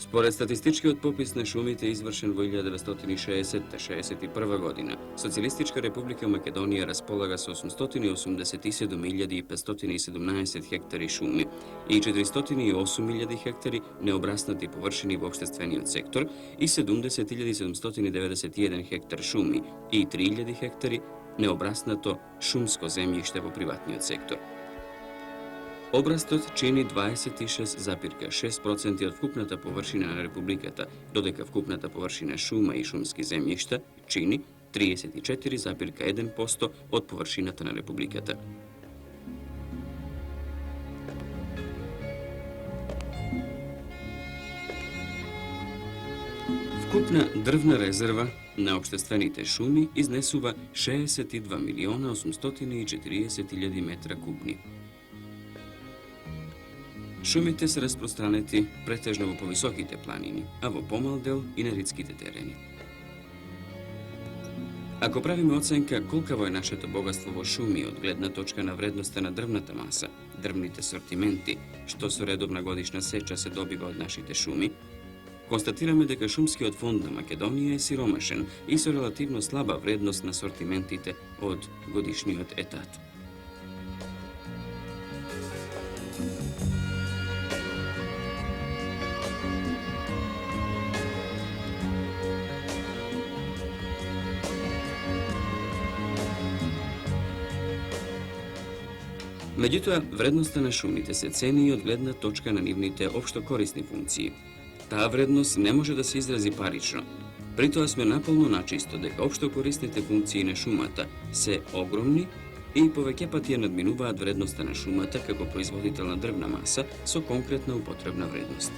Според статистичкиот попис на шумите извршен во 1960-61 година, Социјалистичка република Македонија располага со 887.517 хектари шуми и 408.000 хектари необраснати површини во општествениот сектор и 70.791 хектар шуми и 3.000 хектари необраснато шумско земјиште во приватниот сектор. Обрастот чини 26,6% од вкупната површина на републиката, додека вкупната површина шума и шумски земјишта чини 34,1% од површината на републиката. Вкупна дрвна резерва на општествените шуми изнесува 62.840.000 метра кубни. Шумите се распространети претежно во повисоките планини, а во помал дел и на ридските терени. Ако правиме оценка колкаво е нашето богатство во шуми од гледна точка на вредноста на дрвната маса, дрвните сортименти, што со редовна годишна сеча се добива од нашите шуми, констатираме дека шумскиот фонд на Македонија е сиромашен и со релативно слаба вредност на сортиментите од годишниот етат. Меѓутоа, вредноста на шумите се цени и од гледна точка на нивните општокорисни функции. Таа вредност не може да се изрази парично. Притоа сме наполно начисто дека општокорисните функции на шумата се огромни и повеќе пати ја надминуваат вредноста на шумата како производител на дрвна маса со конкретна употребна вредност.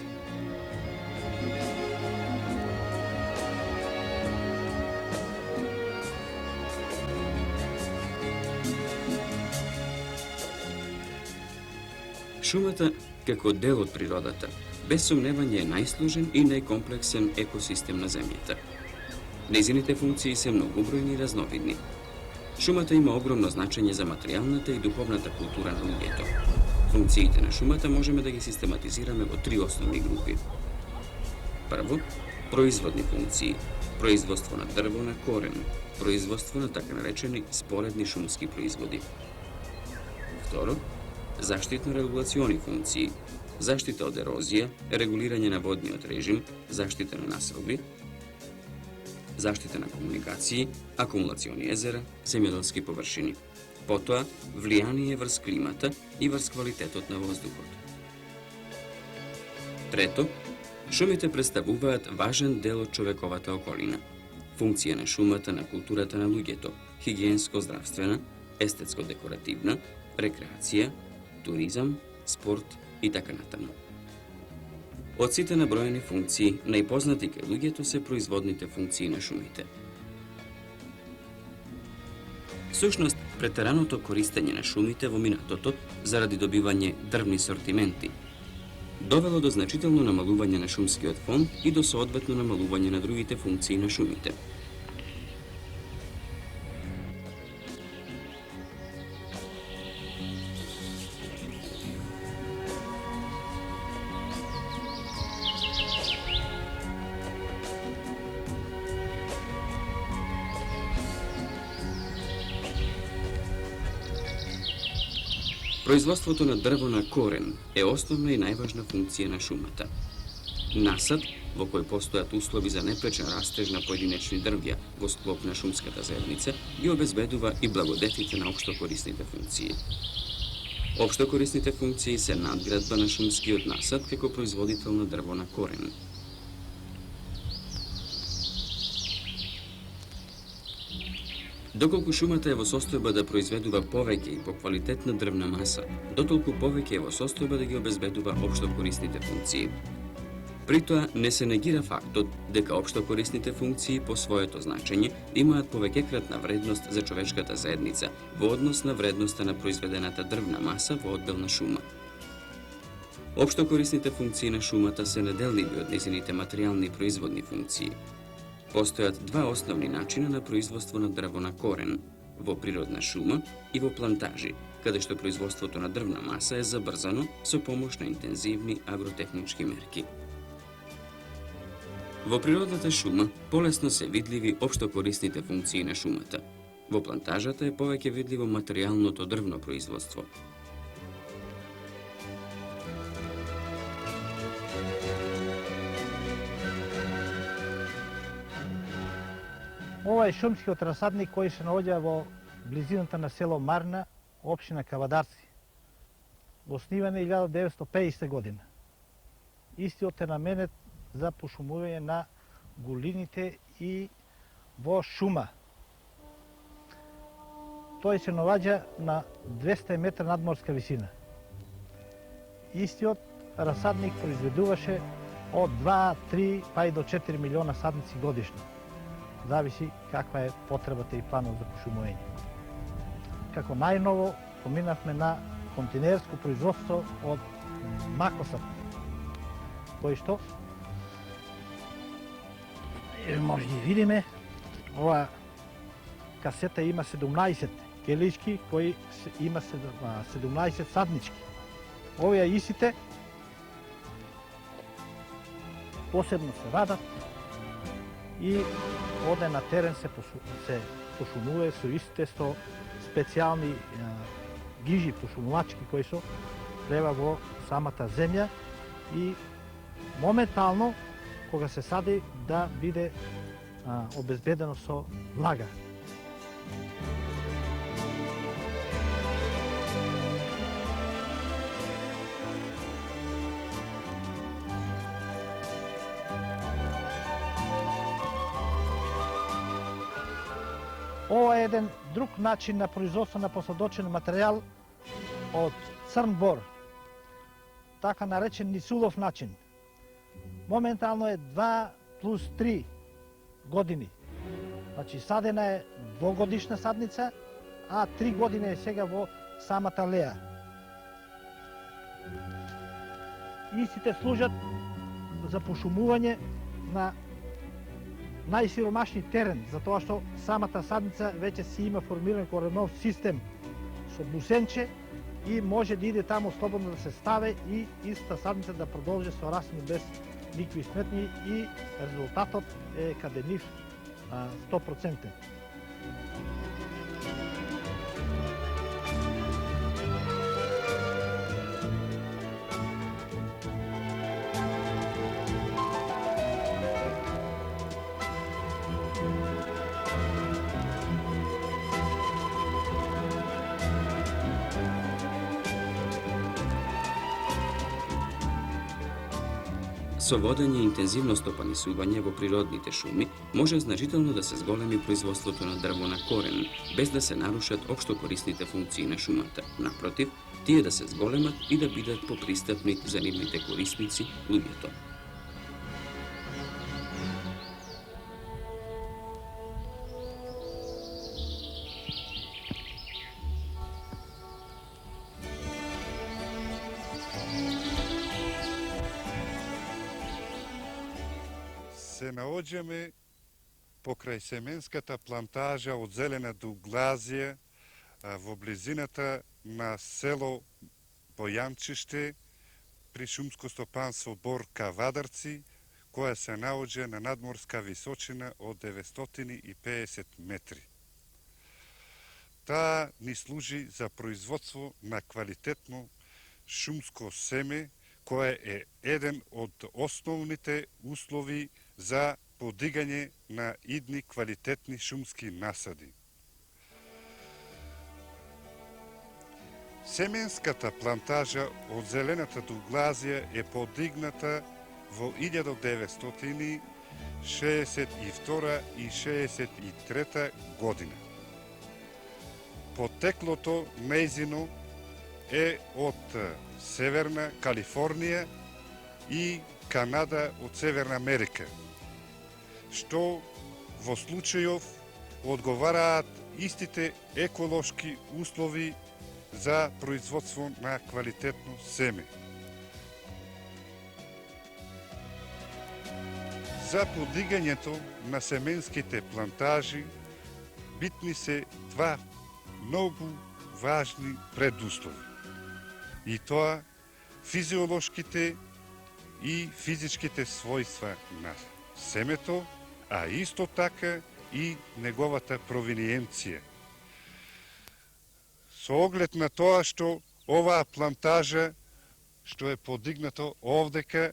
Шумата, како дел од природата, без сомневање е најсложен и најкомплексен екосистем на земјата. Нејзините функции се многобројни и разновидни. Шумата има огромно значење за материјалната и духовната култура на луѓето. Функциите на шумата можеме да ги систематизираме во три основни групи. Прво, производни функции, производство на дрво на корен, производство на така наречени споредни шумски производи. Второ, заштитно-регулациони функции, заштита од ерозија, регулирање на водниот режим, заштита на населби, заштита на комуникации, акумулациони езера, земјоделски површини. Потоа, влијание врз климата и врз квалитетот на воздухот. Трето, шумите представуваат важен дел од човековата околина. Функција на шумата на културата на луѓето, хигиенско-здравствена, естетско-декоративна, рекреација, туризам, спорт и така натаму. Од сите наброени функции, најпознати кај луѓето се производните функции на шумите. Всушност, претераното користење на шумите во минатото заради добивање дрвни сортименти довело до значително намалување на шумскиот фонд и до соодветно намалување на другите функции на шумите. Производството на дрво на корен е основна и најважна функција на шумата. Насад, во кој постојат услови за непречен растеж на поединечни дрвја во склоп на шумската заедница, ги обезбедува и благодетите на општокорисните функции. Општокорисните функции се надградба на шумскиот насад како производител на дрво на корен. Доколку шумата е во состојба да произведува повеќе и поквалитетна дрвна маса, дотолку повеќе е во состојба да ги обезбедува општокорисните функции. Притоа не се негира фактот дека општокорисните функции по своето значење имаат повеќекратна вредност за човечката заедница во однос на вредноста на произведената дрвна маса во оддел на шума. Општокорисните функции на шумата се неделливи од нејзините материјални производни функции. Постојат два основни начина на производство на дрво на корен – во природна шума и во плантажи, каде што производството на дрвна маса е забрзано со помош на интензивни агротехнички мерки. Во природата шума полесно се видливи општо корисните функции на шумата. Во плантажата е повеќе видливо материјалното дрвно производство. Ова е шумскиот расадник кој се наоѓа во близината на село Марна, општина Кавадарци. Основан е 1950 година. Истиот е наменет за пошумување на голините и во шума. Тој се наоѓа на 200 метра надморска висина. Истиот расадник произведуваше од 2, 3 па и до 4 милиона садници годишно. Зависи каква е потребата и планот за пошумување. Како најново поминавме на континерско производство од макосат, кој што може да видиме, ова касета има 17 келички кои има 17 саднички. Овие истите посебно се радат и оде на терен се пошумува со истите со специјални гижи пошумувачки кои се треба во самата земја и моментално кога се сади да биде обезбедено со влага. Ова е еден друг начин на производство на посадочен материјал од црн бор, така наречен Нисулов начин. Моментално е 2 плюс 3 години. Значи садена е двогодишна садница, а 3 години е сега во самата леа. Истите служат за пошумување на најсиромашни терен, затоа што самата садница веќе си има формиран коренов систем со бусенче и може да иде таму слободно да се ставе и иста садница да продолжи со расни без никакви сметни и резултатот е каде нив 100%. Со водење и интензивно стопанисување во природните шуми може значително да се зголеми производството на дрво на корен, без да се нарушат општо корисните функции на шумата. Напротив, тие да се зголемат и да бидат попристапни за нивните корисници, луѓето. Се наоѓаме покрај семенската плантажа од зелена дуглазија во близината на село Бојанчиште при шумско стопанство Бор Кавадарци, која се наоѓа на надморска височина од 950 метри. Таа ни служи за производство на квалитетно шумско семе, кој е еден од основните услови за подигање на идни квалитетни шумски насади. Семенската плантажа од зелената дуглазија е подигната во 1962 и 63 година. Потеклото нејзино е од Северна Калифорнија и Канада од Северна Америка, што во случајов одговараат истите еколошки услови за производство на квалитетно семе. За подигањето на семенските плантажи битни се два многу важни предуслови. И тоа физиолошките и физичките својства на семето, а исто така и неговата провиниенција. Со оглед на тоа што оваа плантажа, што е подигнато овдека,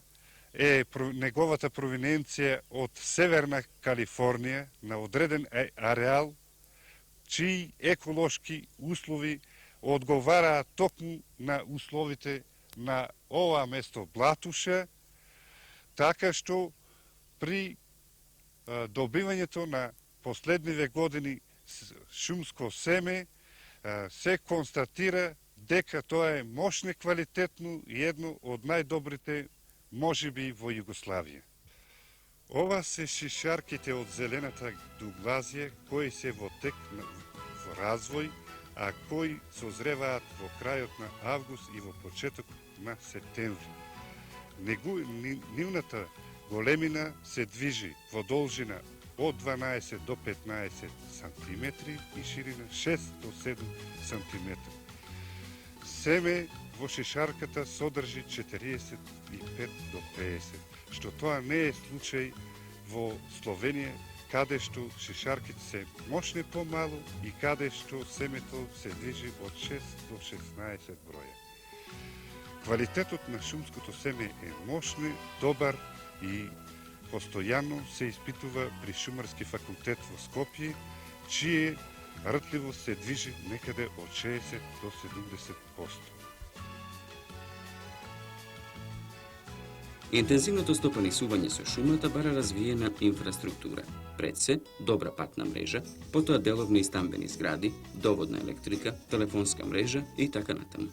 е неговата провиненција од Северна Калифорнија на одреден ареал, чии еколошки услови одговараат токму на условите на ова место Блатуша, така што при добивањето на последниве години шумско семе се констатира дека тоа е мощно квалитетно и едно од најдобрите можеби во Југославија. Ова се шишарките од зелената дуглазија кои се во тек во развој, а кои созреваат во крајот на август и во почеток на септември. Нивната големина се движи во должина од 12 до 15 см и ширина 6 до 7 см. Семе во шишарката содржи 45 до 50, што тоа не е случај во Словенија, каде што шишарките се мощне помалу и каде што семето се движи од 6 до 16 броја. Квалитетот на шумското семе е мощне, добар и постојано се испитува при Шумарски факултет во Скопје, чие ртливост се движи некаде од 60 до 70%. Интензивното стопанисување со шумата бара развиена инфраструктура. Пред се, добра патна мрежа, потоа деловни и стамбени згради, доводна електрика, телефонска мрежа и така натаму.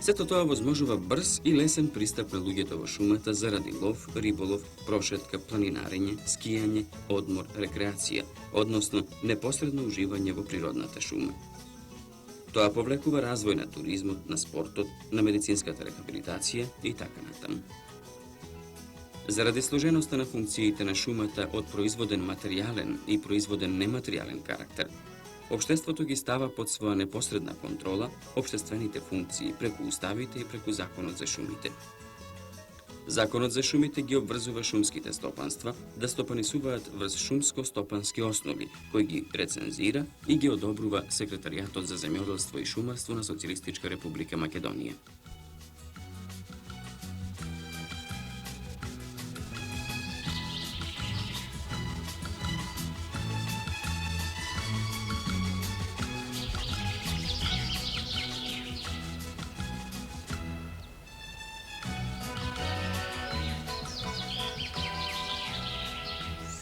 Сето тоа возможува брз и лесен пристап на луѓето во шумата заради лов, риболов, прошетка, планинарење, скијање, одмор, рекреација, односно непосредно уживање во природната шума. Тоа повлекува развој на туризмот, на спортот, на медицинската рехабилитација и така натаму. Заради сложеноста на функциите на шумата од производен материјален и производен нематеријален карактер, општеството ги става под своја непосредна контрола општествените функции преку уставите и преку Законот за шумите. Законот за шумите ги обврзува шумските стопанства да стопанисуваат врз шумско-стопански основи, кои ги рецензира и ги одобрува Секретаријатот за земјоделство и шумарство на Социјалистичка република Македонија.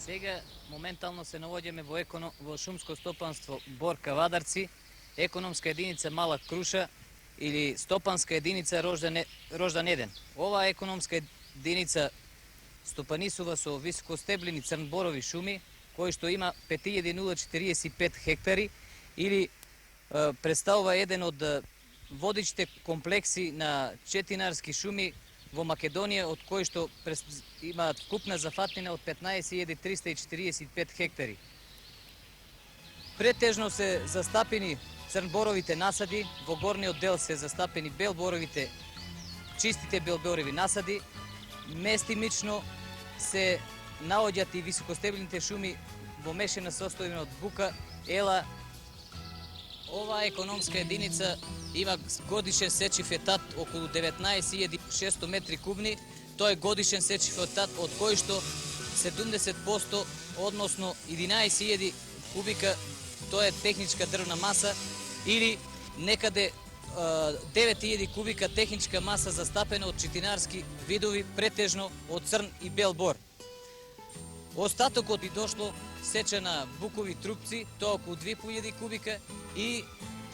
Сега моментално се наоѓаме во шумско стопанство Борка Вадарци, економска единица Мала Круша или стопанска единица Рождан 1. Оваа економска единица стопанисува со високостеблени црнборови шуми, кои што има 5045 хектари или представува еден од водичите комплекси на четинарски шуми во Македонија, од кои што имаат вкупна зафатнина од 15345 хектари. Претежно се застапени црнборовите насади, во горниот дел се застапени белборовите, чистите белборови насади, местимично се наоѓаат и високостеблените шуми во мешана состојба од бука, ела. Оваа економска единица има годишен сечив етат околу 19.600 метри кубни. Тој е годишен сечив етат од кој што 70%, односно 11.000 кубика, тоа е техничка дрвна маса или некаде 9.000 кубика техничка маса застапена од четинарски видови, претежно од црн и бел бор. Остатокот и дошло сеча на букови трупци, тоа околу 2.000 кубика и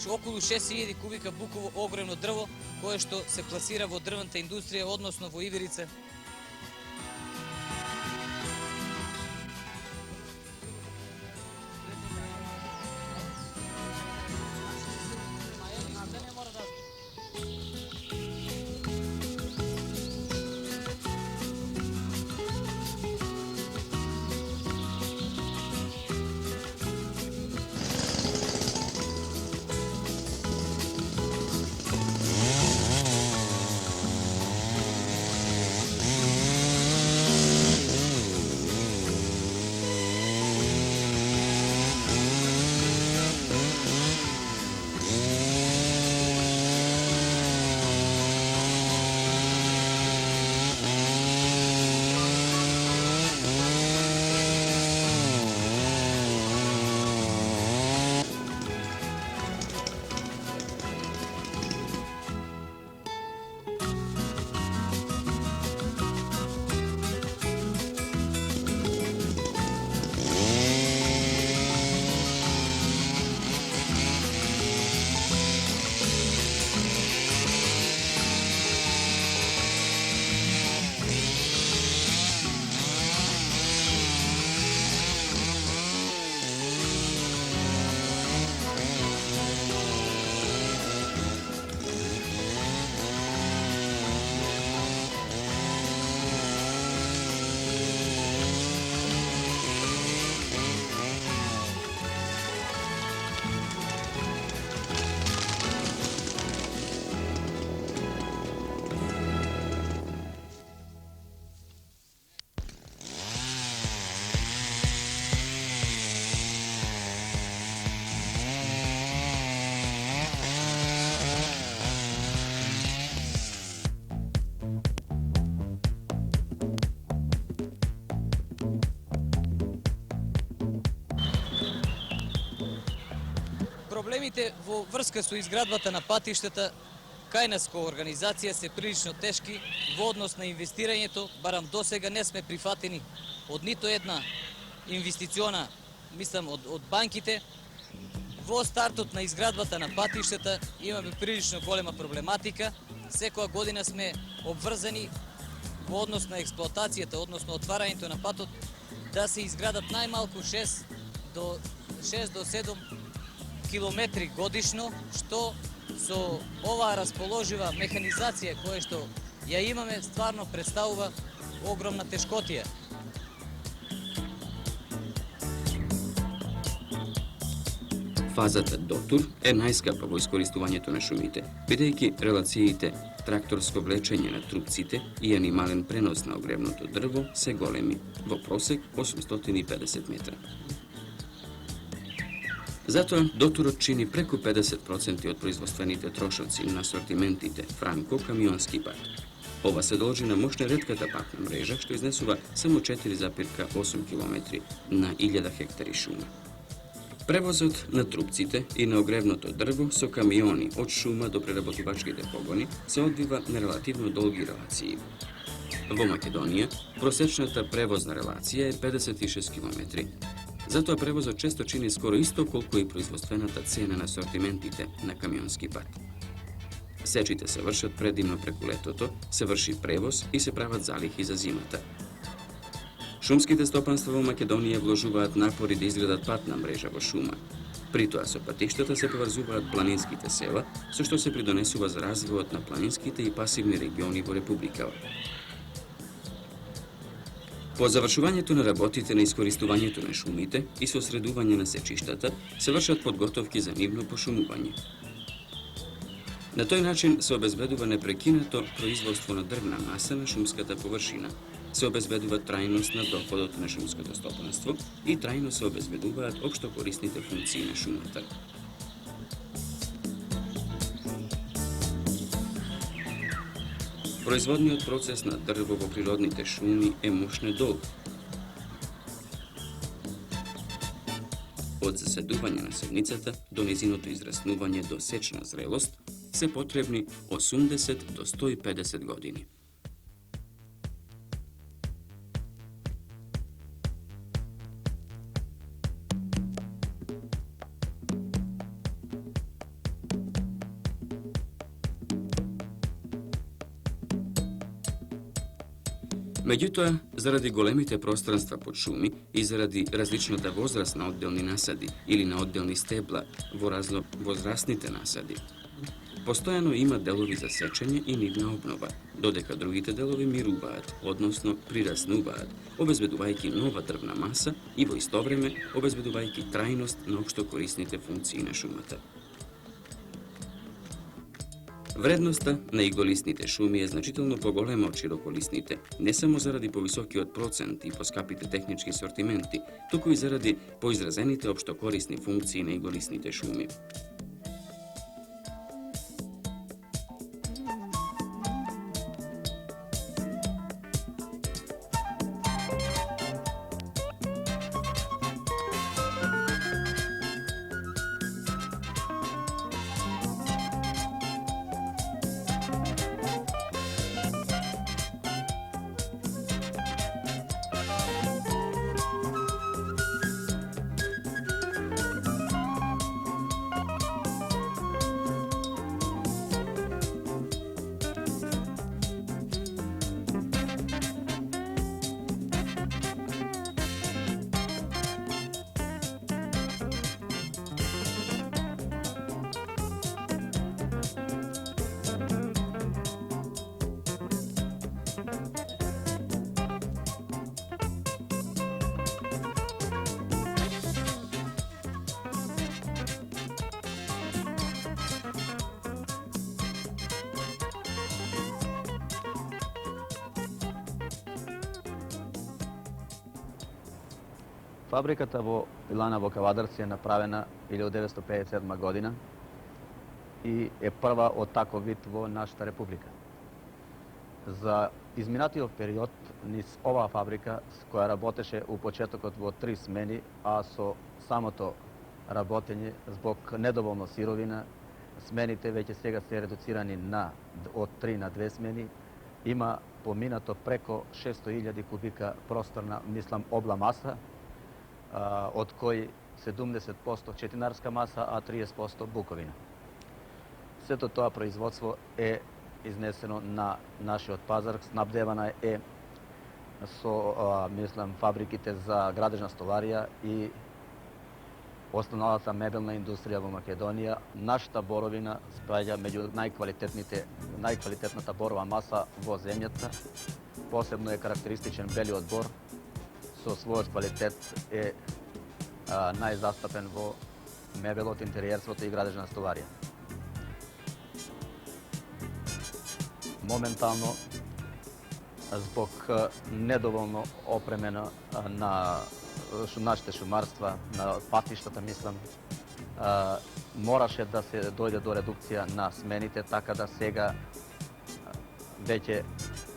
околу 6.000 кубика буково огромно дрво, кое што се пласира во дрвната индустрија, односно во Ивирица. проблемите во врска со изградбата на патиштата кај нас која организација се прилично тешки во однос на инвестирањето, барам досега не сме прифатени од нито една инвестициона, мислам од банките. Во стартот на изградбата на патиштата имаме прилично голема проблематика. Секоја година сме обврзани во однос на експлоатацијата, односно отварањето на патот, да се изградат најмалку 6 до 7 километри годишно, што со оваа расположива механизација која што ја имаме, стварно представува огромна тешкотија. Фазата дотур е најскапа во искористувањето на шумите, бидејќи релациите тракторско влечење на трупците и анимален пренос на огревното дрво се големи, во просек 850 метра. Затоа дотурот чини преку 50% од производствените трошоци на асортиментите франко-камионски пат. Ова се должи на мощна ретката патна мрежа, што изнесува само 4,8 км на 1000 хектари шума. Превозот на трупците и на огревното дрво со камиони од шума до преработувачките погони се одвива на релативно долги релации. Во Македонија, просечната превозна релација е 56 км. Затоа превозот често чини скоро исто колку и производствената цена на асортиментите на камионски пат. Сечите се вршат предимно преку летото, се врши превоз и се прават залихи за зимата. Шумските стопанства во Македонија вложуваат напори да изградат патна мрежа во шума. При тоа со патиштата се поврзуваат планинските села, со што се придонесува за развојот на планинските и пасивни региони во републикава. По завршувањето на работите на искористувањето на шумите и со средување на сечиштата се вршат подготовки за нивно пошумување. На тој начин се обезбедува непрекинато производство на дрвна маса на шумската површина, се обезбедува трајност на доходот на шумското стопанство и трајно се обезбедуваат општо корисните функции на шумата. Производниот процес на дрво во природните шуми е мощно долг. Од заседување на седницата до незиното израснување до сечна зрелост се потребни 80 до 150 години. Меѓутоа, заради големите пространства под шуми и заради различната возраст на одделни насади или на одделни стебла во возрастните насади, постојано има делови за сечење и нивна обнова, додека другите делови мируваат, односно прираснуваат, обезбедувајќи нова дрвна маса и во исто време обезбедувајќи трајност на општо корисните функции на шумата. Вредноста на иглолистните шуми е значително поголема од широколистните, не само заради повисокиот процент и поскапите технички сортименти, туку и заради поизразените општокорисни функции на иглолистните шуми. Фабриката во Илана во Кавадарци е направена 1957 година и е прва од таков вид во нашата република. За изминатиот период низ оваа фабрика, која работеше у почетокот во 3 смени, а со самото работење због недоволно сировина. Смените веќе сега се редуцирани од 3 на 2 смени. Има поминато преко 600.000 кубика просторна, мислам, обла маса, од кои 70% четинарска маса, а 30% буковина. Сето тоа производство е изнесено на нашиот пазар, снабдевана е со, мислам, фабриките за градежна столарија и останалата мебелна индустрија во Македонија. Нашата боровина спаѓа меѓу најквалитетната борова маса во земјата. Посебно е карактеристичен белиот бор, со својот квалитет е најзастапен во мебелот, интериерството и градежна столарија. Моментално, због недоволно опремена на нашите шумарства, на патиштата, мислам, мораше да се дојде до редукција на смените, така да сега веќе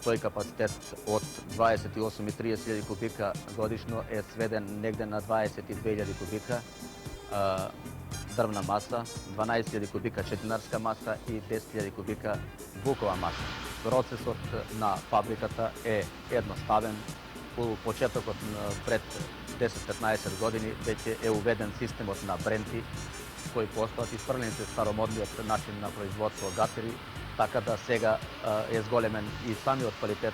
тој капацитет од 28 и 30.000 кубика годишно е сведен негде на 22.000 кубика дрвна маса, 12.000 кубика четинарска маса и 10.000 кубика букова маса. Процесот на фабриката е едноставен. У почетокот пред 10-15 години веќе е уведен системот на бренти, кои постојат испрлените старомодниот начин на производство гатери, така да сега е зголемен и самиот квалитет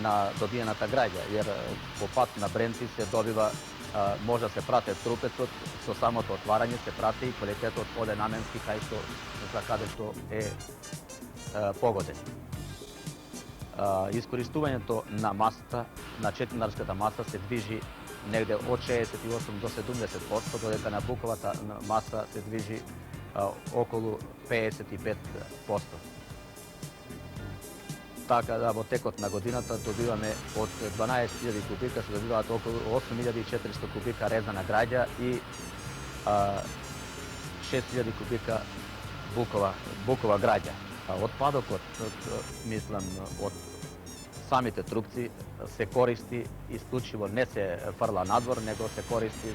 на добиената граѓа, jer по пат на бренти се добива, може да се прате трупецот, со самото отварање се прати и квалитетот оде наменски за каде што е погоден. Искористувањето на масата, на четинарската маса се движи негде од 68 до 70%, додека на буковата маса се движи околу 55%. Така да во текот на годината добиваме од 12.000 кубика се добиваат околу 8.400 кубика резана граѓа и 6.000 кубика букова граѓа. Отпадокот, мислам, од самите трупци се користи исклучиво, не се фрла надвор, него се користи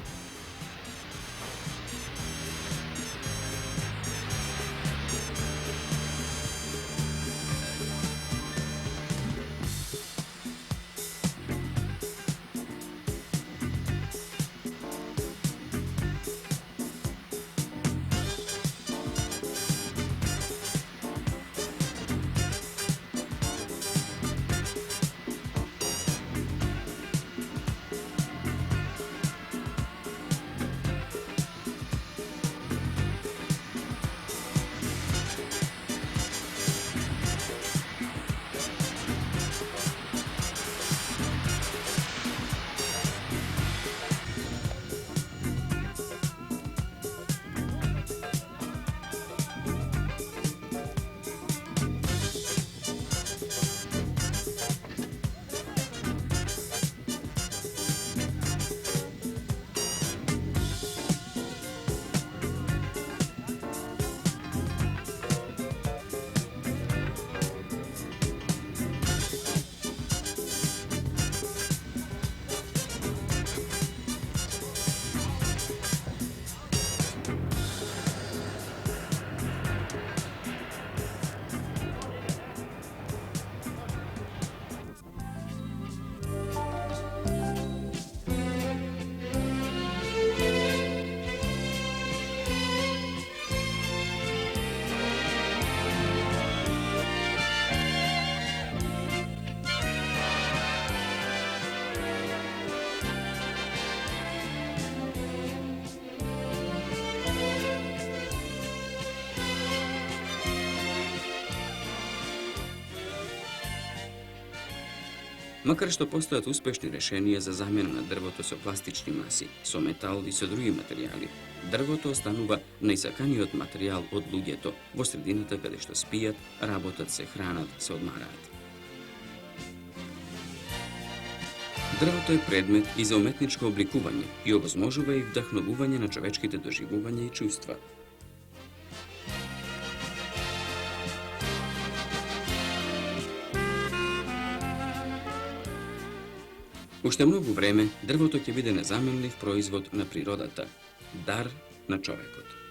Макар што постојат успешни решенија за замена на дрвото со пластични маси, со метал и со други материјали, дрвото останува најсаканиот материјал од луѓето во средината каде што спијат, работат, се хранат, се одмараат. Дрвото е предмет и за уметничко обликување и овозможува и вдахновување на човечките доживувања и чувства. Уште многу време дрвото ќе биде незаменлив производ на природата. дар на човекот.